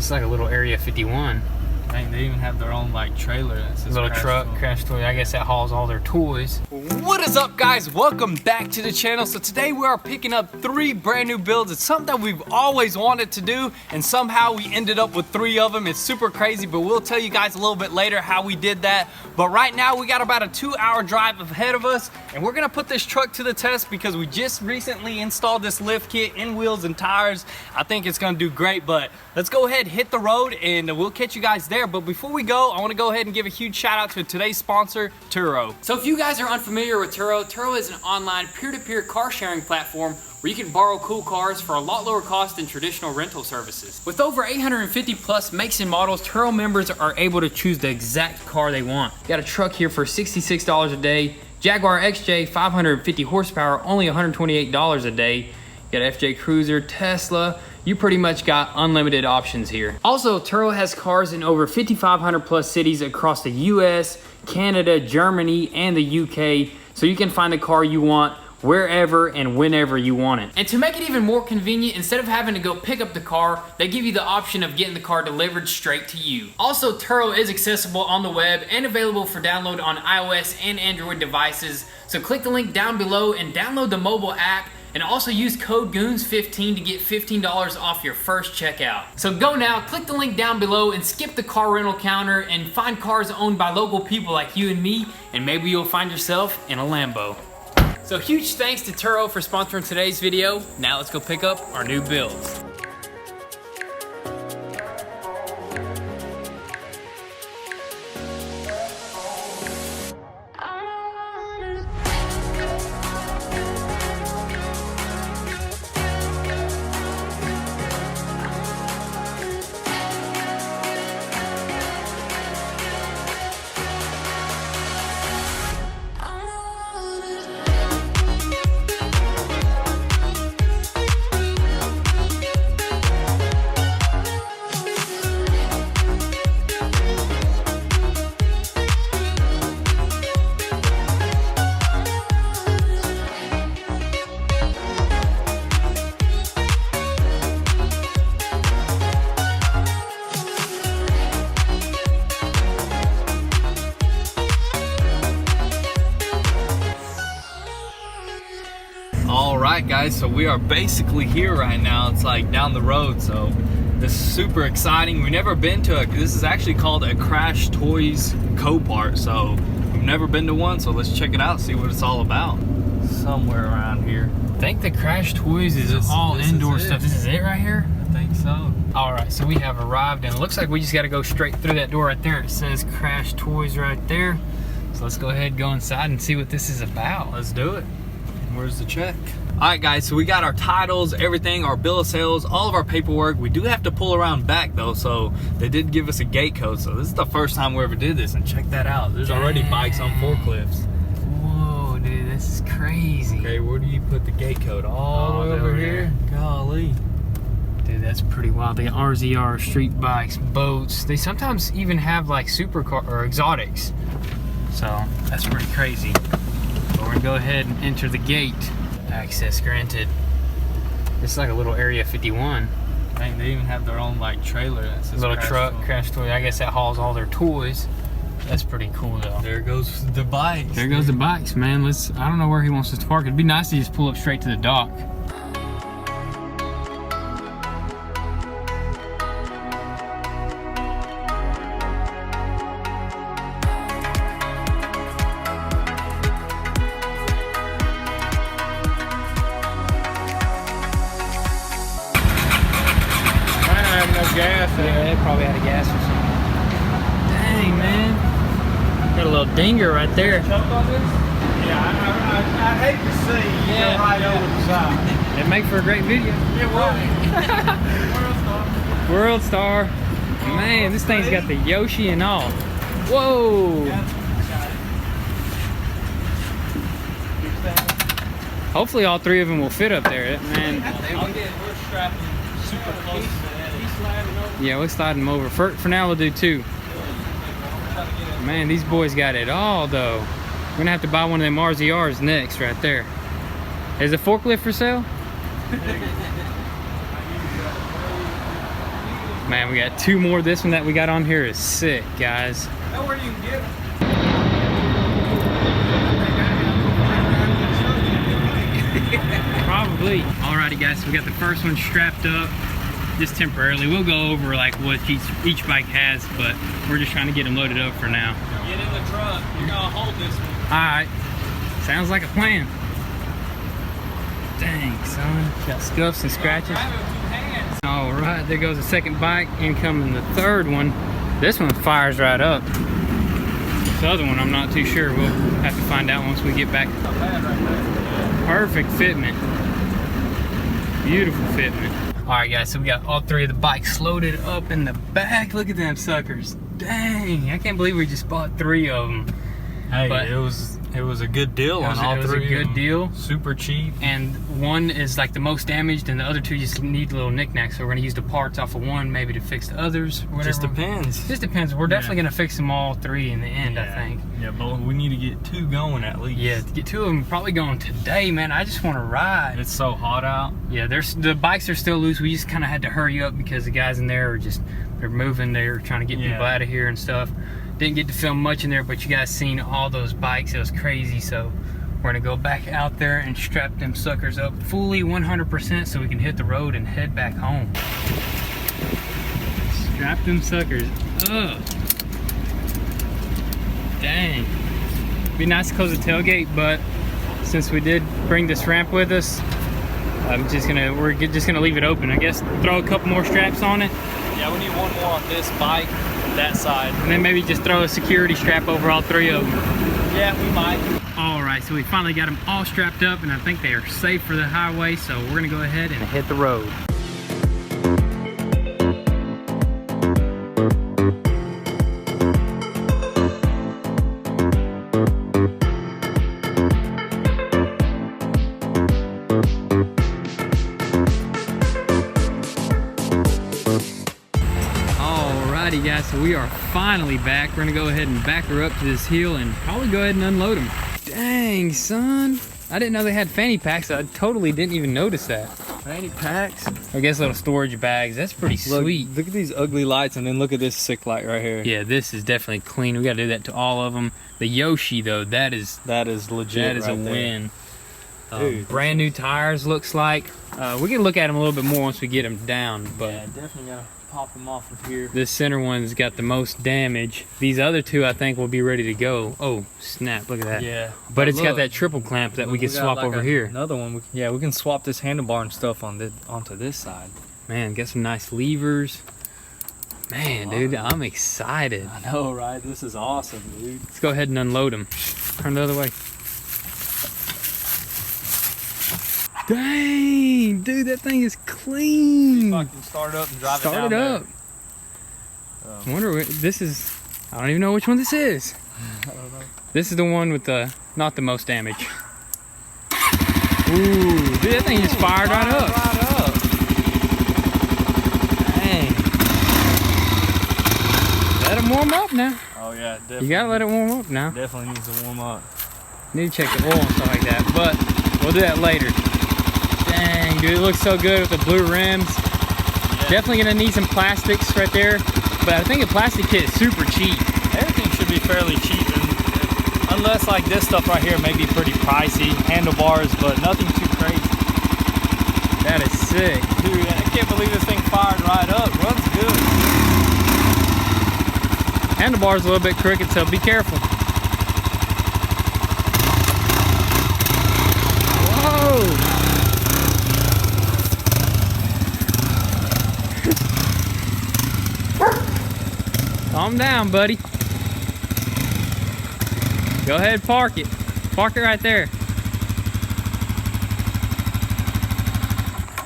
It's like a little Area 51. Dang, they even have their own like trailer that says Little truck, crash toy. I guess that hauls all their toys. What is up, guys? Welcome back to the channel. So today we are picking up 3 brand new builds. It's something that we've always wanted to do, and somehow we ended up with 3 of them. It's super crazy, but we'll tell you guys a little bit later how we did that. But right now we got about a 2-hour drive ahead of us, and we're gonna put this truck to the test because we just recently installed this lift kit in wheels and tires. I think it's gonna do great, but let's go ahead, hit the road, and we'll catch you guys there. But before we go, I want to go ahead and give a huge shout out to today's sponsor, Turo. So if you guys are unfamiliar with Turo, Turo is an online peer-to-peer car sharing platform where you can borrow cool cars for a lot lower cost than traditional rental services. With over 850 plus makes and models, Turo members are able to choose the exact car they want. Got a truck here for $66 a day, Jaguar XJ 550 horsepower, only $128 a day. Got FJ Cruiser, Tesla. You pretty much got unlimited options here. Also, Turo has cars in over 5,500 plus cities across the US, Canada, Germany, and the UK, so you can find the car you want wherever and whenever you want it. And to make it even more convenient, instead of having to go pick up the car, they give you the option of getting the car delivered straight to you. Also, Turo is accessible on the web and available for download on iOS and Android devices, so click the link down below and download the mobile app. And also use code GOONS15 to get $15 off your first checkout. So go now, click the link down below and skip the car rental counter and find cars owned by local people like you and me, and maybe you'll find yourself in a Lambo. So huge thanks to Turo for sponsoring today's video. Now let's go pick up our new builds. Alright guys, so we are basically here right now. It's like down the road, so this is super exciting. We've never been to this is actually called a Crash Toys Copart, so we've never been to one, so let's check it out, see what it's all about. Somewhere around here. I think the Crash Toys is all indoor stuff. This is it right here? I think so. Alright, so we have arrived, and it looks like we just got to go straight through that door right there. It says Crash Toys right there. So let's go ahead and go inside and see what this is about. Let's do it. Where's the check? Alright guys, so we got our titles, everything, our bill of sales, all of our paperwork. We do have to pull around back though, so they did give us a gate code. So this is the first time we ever did this, and check that out. There's already bikes on forklifts. Whoa, dude, this is crazy. Okay, where do you put the gate code? All over here? Golly. Dude, that's pretty wild. They got RZR, street bikes, boats. They sometimes even have like supercar or exotics. So that's pretty crazy. But we're gonna go ahead and enter the gate. Access granted. It's like a little Area 51. Dang, they even have their own like trailer that says little truck, crash toy. I guess that hauls all their toys. That's pretty cool though. There goes the bikes. There goes the bikes, man. I don't know where he wants us to park. It'd be nice to just pull up straight to the dock. Gas. Yeah, they probably had a gas or something. Dang, man. Got a little dinger right there. Jump on this? Yeah, I hate to see you go right over the side. It'd make for a great video. Yeah, World Star. Man, this thing's got the Yoshi and all. Whoa. Hopefully all 3 of them will fit up there, man. We're strapping super close. Yeah, we'll slide them over. For now, we'll do 2. Man, these boys got it all, though. We're gonna have to buy one of them RZRs next, right there. Is a forklift for sale? Man, we got 2 more. This one that we got on here is sick, guys. Know where you can get them. Probably. Alrighty, guys, so we got the first one strapped up just temporarily. We'll go over like what each bike has, but we're just trying to get them loaded up for now. Get in the truck. You're gonna hold this one. Alright, sounds like a plan. Dang, son. Got scuffs and scratches. Alright, there goes the second bike. Incoming the third one. This one fires right up. The other one, I'm not too sure. We'll have to find out once we get back. Not bad right there. Perfect fitment. Beautiful fitment. Alright, guys, so we got all 3 of the bikes loaded up in the back. Look at them suckers. Dang, I can't believe we just bought 3 of them. Hey, But it was a good deal on all 3. It was a good deal. Super cheap. And one is like the most damaged, and the other 2 just need little knickknacks. So we're gonna use the parts off of one, maybe to fix the others. Whatever. Just depends. Just depends. We're definitely gonna fix them all 3 in the end, I think. Yeah, but we need to get 2 going at least. Yeah, to get 2 of them probably going today, man. I just want to ride. It's so hot out. Yeah, the bikes are still loose. We just kind of had to hurry up because the guys in there are they're moving. They're trying to get people out of here and stuff. Didn't get to film much in there, but you guys seen all those bikes. It was crazy. So we're gonna go back out there and strap them suckers up fully 100% so we can hit the road and head back home. Strap them suckers up. Dang. Be nice to close the tailgate, but since we did bring this ramp with us, we're just gonna leave it open. I guess throw a couple more straps on it. Yeah, we need 1 more on this bike, that side. And then maybe just throw a security strap over all 3 of them. Yeah, we might. Alright, so we finally got them all strapped up, and I think they are safe for the highway, so we're gonna go ahead and hit the road. Alrighty, guys, so we are finally back. We're gonna go ahead and back her up to this hill and probably go ahead and unload them. Dang, son. I didn't know they had fanny packs. I totally didn't even notice that. Fanny packs. I guess little storage bags. That's pretty sweet. Look at these ugly lights, and then look at this sick light right here. Yeah, this is definitely clean. We gotta do that to all of them. The Yoshi, though, that is legit. That is right a win. Dude, brand new tires, looks like. We can look at them a little bit more once we get them down, but yeah, definitely gotta pop them off of here. this center one's got the most damage. These other 2, I think, will be ready to go. Oh, snap, look at that. Yeah. But it's got look, that triple clamp that we can got swap like over here. Another one. We can swap this handlebar and stuff onto this side. Man, got some nice levers. Man, dude, I'm excited. I know, right? This is awesome, dude. Let's go ahead and unload them. Turn the other way. Dang, dude, that thing is clean. Fucking start it up and drive it down. Start it up. I wonder what this is. I don't even know which one this is. I don't know. This is the one with the not the most damage. Ooh, dude, that thing just fired right up. Dang. Let it warm up now. Oh yeah, definitely. You gotta let it warm up now. Definitely needs to warm up. Need to check the oil and stuff like that, but we'll do that later. Dang, dude, it looks so good with the blue rims. Yeah. Definitely gonna need some plastics right there, but I think a plastic kit is super cheap. Everything should be fairly cheap, unless like this stuff right here may be pretty pricey. Handlebars, but nothing too crazy. That is sick. Dude, I can't believe this thing fired right up. Runs good. Handlebar's a little bit crooked, so be careful. Whoa! Calm down, buddy. Go ahead, park it. Park it right there.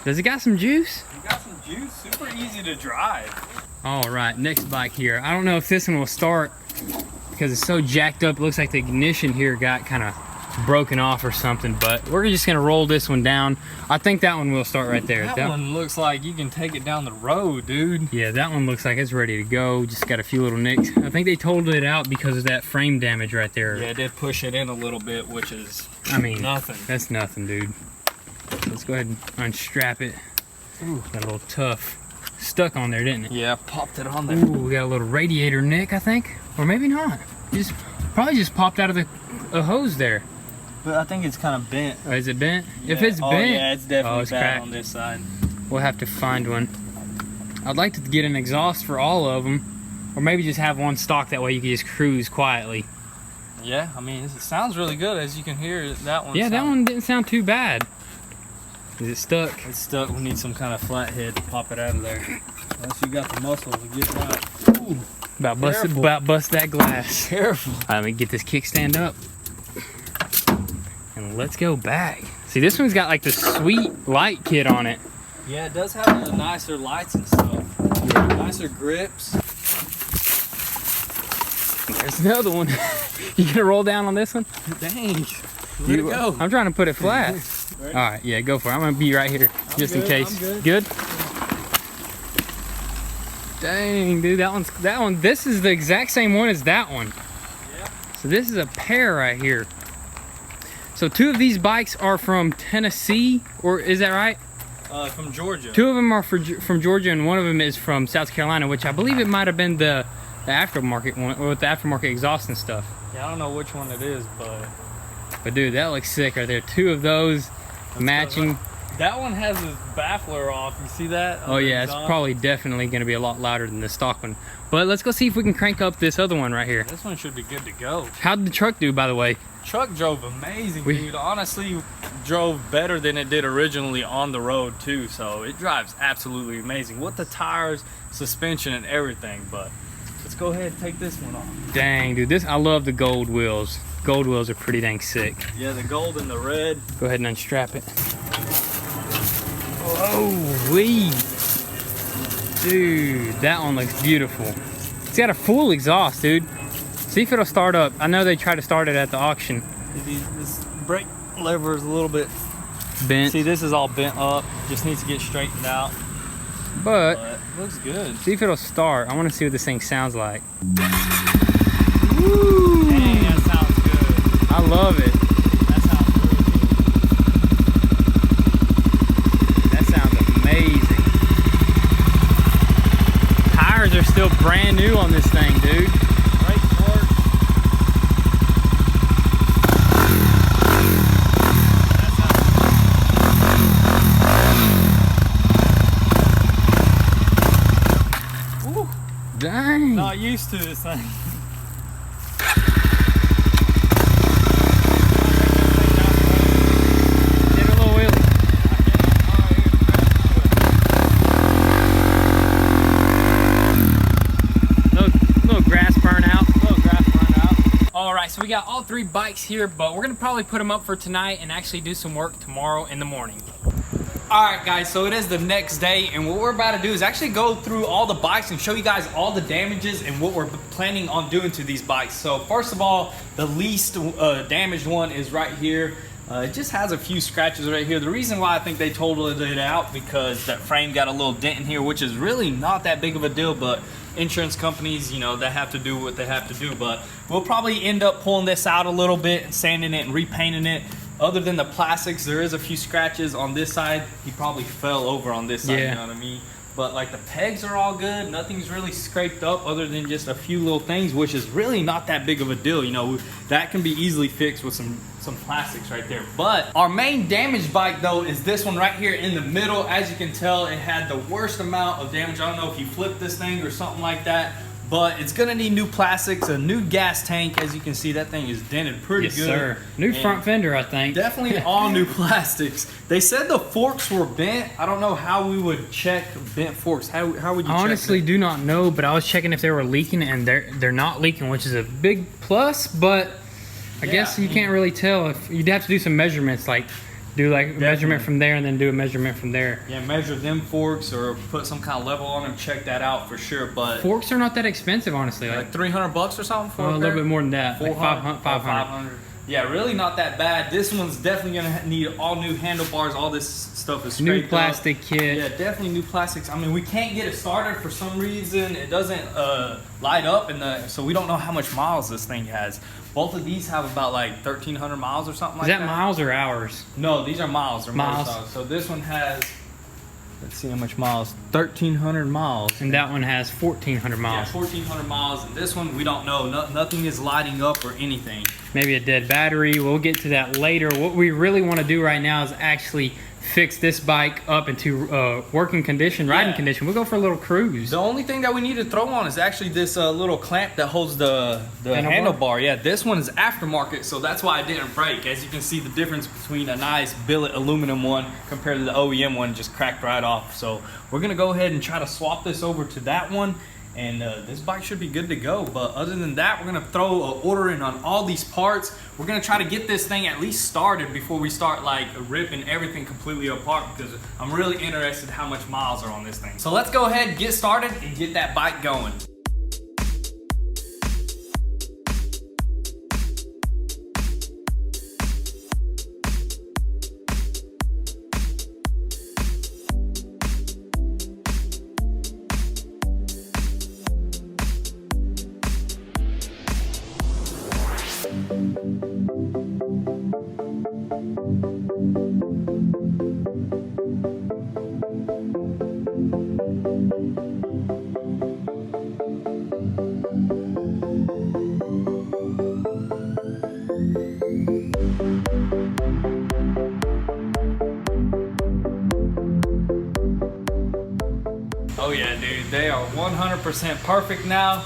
Does it got some juice? You got some juice. Super easy to drive. All right, next bike here. I don't know if this one will start because it's so jacked up. It looks like the ignition here got kind of broken off or something, but we're just gonna roll this one down. I think that one will start right there. That one looks like you can take it down the road, dude. Yeah, that one looks like it's ready to go. Just got a few little nicks. I think they totaled it out because of that frame damage right there. Yeah, it did push it in a little bit, which is, I mean, nothing. That's nothing, dude. Let's go ahead and unstrap it. Ooh, got a little tough. stuck on there, didn't it? Yeah, popped it on there. Ooh, we got a little radiator nick, I think. Or maybe not. Probably just popped out of the hose there. But I think it's kind of bent. Oh, is it bent? Yeah. If it's bent, yeah, it's definitely it's bad cracked. on this side. We'll have to find one. I'd like to get an exhaust for all of them, or maybe just have one stock, that way you can just cruise quietly. Yeah, I mean, it sounds really good, as you can hear. That one. Yeah, that one didn't sound too bad. Is it stuck? It's stuck. We need some kind of flathead to pop it out of there. Unless you got the muscle to get it out. Ooh, About bust that glass. careful. All right, let me get this kickstand up. And let's go back. See, this one's got like the sweet light kit on it. Yeah, it does have the nicer lights and stuff. Nicer grips. There's another one. You gonna roll down on this one? Dang. Where'd it go? I'm trying to put it flat. Ready? All right, yeah, go for it. I'm gonna be right here just in good, case. I'm good. Dang, dude, that one. This is the exact same one as that one. Yeah. So this is a pair right here. So 2 of these bikes are from Tennessee, or is that right? From Georgia. 2 of them are from Georgia, and 1 of them is from South Carolina, which I believe it might have been the aftermarket one, or with the aftermarket exhaust and stuff. Yeah, I don't know which one it is, But dude, that looks sick right there. 2 of those matching. that one has his baffler off. You see that? Oh yeah, it's probably definitely going to be a lot louder than the stock one. But let's go see if we can crank up this other one right here. This one should be good to go. How'd the truck do, by the way? Truck drove amazing, dude. Honestly, drove better than it did originally on the road too. So it drives absolutely amazing with the tires, suspension, and everything. But let's go ahead and take this one off. Dang, dude, I love the gold wheels. Gold wheels are pretty dang sick. Yeah, the gold and the red. Go ahead and unstrap it. Oh, wee. Dude, that one looks beautiful. It's got a full exhaust, dude. See if it'll start up. I know they tried to start it at the auction. This brake lever is a little bit Bent. See, this is all bent up. Just needs to get straightened out. But looks good. see if it'll start. I want to see what this thing sounds like. Woo! Dang, that sounds good. I love it. That sounds really good. That sounds amazing. Tires are still brand new on this thing, dude. Brakes work. That sounds good. Woo! Dang. Not used to this thing. Did a little wheelie. Little grass burnout. Alright, so we got all 3 bikes here, but we're gonna probably put them up for tonight and actually do some work tomorrow in the morning. Alright guys, so it is the next day, and what we're about to do is actually go through all the bikes and show you guys all the damages and what we're planning on doing to these bikes. So first of all, the least damaged one is right here. It just has a few scratches right here. The reason why I think they totaled it out because that frame got a little dent in here, which is really not that big of a deal, but insurance companies, you know, they have to do what they have to do. But we'll probably end up pulling this out a little bit and sanding it and repainting it. Other than the plastics, there is a few scratches on this side. He probably fell over on this side, Yeah. you know what I mean? But like the pegs are all good. Nothing's really scraped up other than just a few little things, which is really not that big of a deal. You know, that can be easily fixed with some plastics right there. But our main damaged bike though is this one right here in the middle. As you can tell, it had the worst amount of damage. I don't know if you flipped this thing or something like that, but it's gonna need new plastics, a new gas tank. As you can see, that thing is dented pretty Yes, good. sir. New front fender, I think. Definitely all new plastics. They said the forks were bent. I don't know how we would check bent forks. How would you I honestly check do not know, but I was checking if they were leaking, and they're not leaking, which is a big plus. But I guess you can't really tell. If you'd have to do some measurements, like do like a measurement from there and then do a measurement from there. Yeah, measure them forks or put some kind of level on them. Check that out for sure. But Forks are not that expensive, honestly. like $300 or something for a little bit more than that. Like 400, 500. Yeah, really not that bad. This one's definitely gonna need all new handlebars. All this stuff is New scraped plastic up. kit. Yeah, definitely new plastics. I mean, we can't get it started for some reason. It doesn't light up, so we don't know how much miles this thing has. Both of these have about like 1,300 miles or something like Is that. that miles or hours? No, these are miles. They're Miles. motorcycles. So this one has Let's see how much miles. 1,300 miles. And that one has 1,400 miles. Yeah, 1,400 miles. And this one, we don't know. Nothing is lighting up or anything. Maybe a dead battery. We'll get to that later. What we really want to do right now is actually fix this bike up into working condition, riding condition. We'll go for a little cruise. The only thing that we need to throw on is actually this little clamp that holds the handlebar. Yeah, this one is aftermarket, so that's why it didn't break. As you can see, the difference between a nice billet aluminum one compared to the OEM one just cracked right off. So we're gonna go ahead and try to swap this over to that one, and this bike should be good to go. But other than that, we're gonna throw an order in on all these parts. We're gonna try to get this thing at least started before we start like ripping everything completely apart, because I'm really interested how much miles are on this thing. So let's go ahead and get started and get that bike going. Oh yeah, dude, they are 100% perfect now.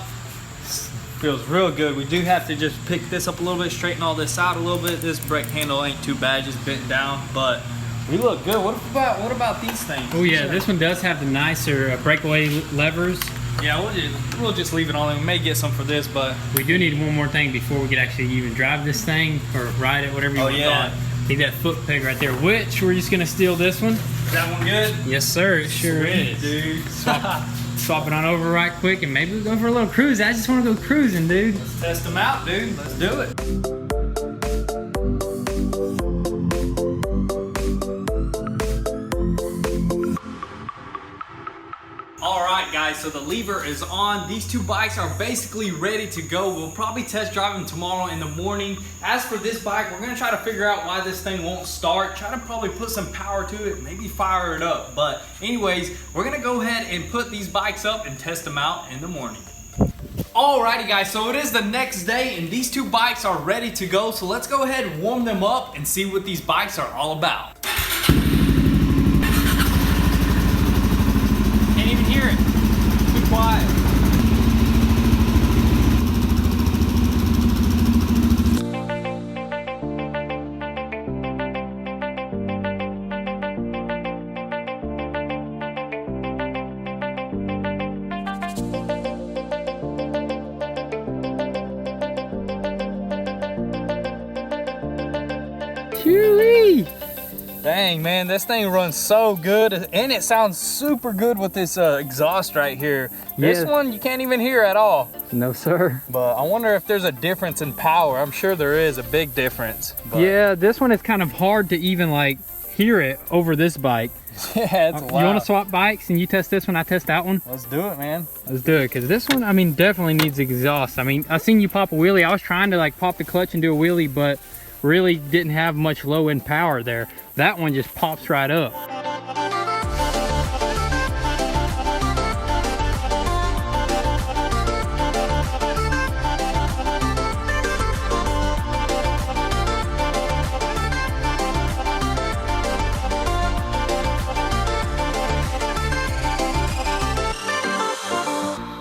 Feels real good. We do have to just pick this up a little bit, straighten all this out a little bit. This brake handle ain't too bad, just bent down, but we look good. What about these things? Oh yeah, this one does have the nicer breakaway levers. Yeah, we'll just leave it on. We may get some for this, but we do need one more thing before we could actually even drive this thing or ride it, whatever you want to call it. Need that foot peg right there, which we're just gonna steal this one. Is that one good? Yes, sir. It sure is, dude. Swap it on over right quick, and maybe we'll go for a little cruise. I just want to go cruising, dude. Let's test them out, dude. Let's do it. Alright guys, so the lever is on. These two bikes are basically ready to go. We'll probably test drive them tomorrow in the morning. As for this bike, we're going to try to figure out why this thing won't start. Try to probably put some power to it, maybe fire it up. But anyways, we're going to go ahead and put these bikes up and test them out in the morning. Alrighty guys, so it is the next day and these two bikes are ready to go. So let's go ahead and warm them up and see what these bikes are all about. Hear it. Too quiet. Chewy. Dang man, this thing runs so good, and it sounds super good with this exhaust right here. This one you can't even hear at all. No sir. But I wonder if there's a difference in power. I'm sure there is a big difference. But yeah, this one is kind of hard to even like hear it over this bike. Yeah, it's loud. You want to swap bikes and you test this one, I test that one? Let's do it, man. Let's do it, because this one, I mean, definitely needs exhaust. I mean, I seen you pop a wheelie. I was trying to like pop the clutch and do a wheelie, but really didn't have much low end power there. That one just pops right up.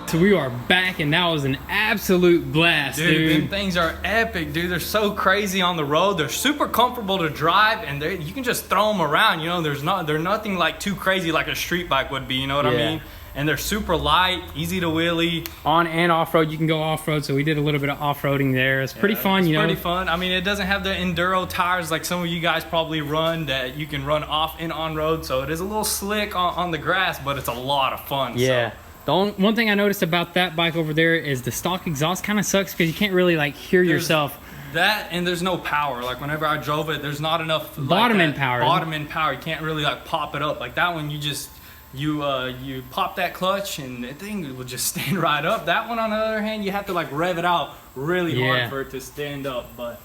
So we are back, and that was an absolute blast, dude. Them things are epic, dude. They're so crazy on the road. They're super comfortable to drive, and you can just throw them around. You know, they're nothing like too crazy like a street bike would be. You know what I mean? And they're super light, easy to wheelie. On and off-road, you can go off-road, so we did a little bit of off-roading there. It's pretty fun, you know. It's pretty fun. I mean, it doesn't have the enduro tires like some of you guys probably run that you can run off and on-road, so it is a little slick on the grass, but it's a lot of fun. Yeah. So. The one thing I noticed about that bike over there is the stock exhaust kind of sucks because you can't really like hear yourself. That, and there's no power. Like whenever I drove it, there's not enough bottom end power. Bottom end power. You can't really like pop it up. Like that one, you pop that clutch and the thing will just stand right up. That one, on the other hand, you have to like rev it out really hard for it to stand up. But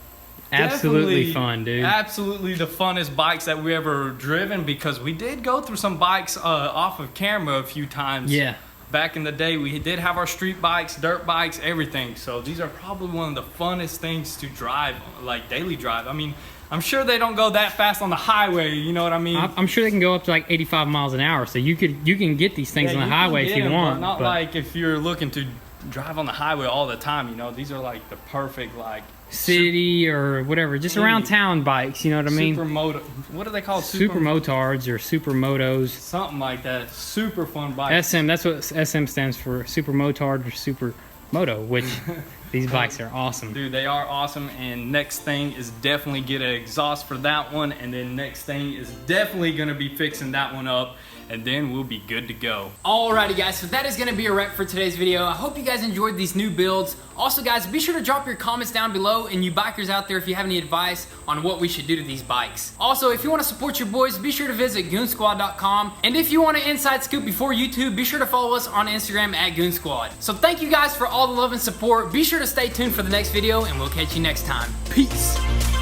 Absolutely fun, dude. Absolutely the funnest bikes that we ever driven, because we did go through some bikes off of camera a few times. Yeah. Back in the day, we did have our street bikes, dirt bikes, everything. So these are probably one of the funnest things to drive, like daily drive. I mean, I'm sure they don't go that fast on the highway, you know what I mean? I'm sure they can go up to like 85 miles an hour, so you can get these things on the highway if you want. But not like if you're looking to drive on the highway all the time, you know. These are like the perfect, like, city or whatever, just around town bikes, you know what I mean? Supermoto, what do they call it? Supermotards or supermotos, something like that. Super fun bike. SM, that's what SM stands for, supermotard or supermoto, which these bikes are awesome. Dude, they are awesome. And next thing is definitely get an exhaust for that one, and then next thing is definitely gonna be fixing that one up, and then we'll be good to go. Alrighty guys, so that is gonna be a wrap for today's video. I hope you guys enjoyed these new builds. Also guys, be sure to drop your comments down below, and you bikers out there, if you have any advice on what we should do to these bikes. Also, if you wanna support your boys, be sure to visit goonzquad.com. And if you want an inside scoop before YouTube, be sure to follow us on Instagram at goonzquad. So thank you guys for all the love and support. Be sure to stay tuned for the next video, and we'll catch you next time. Peace.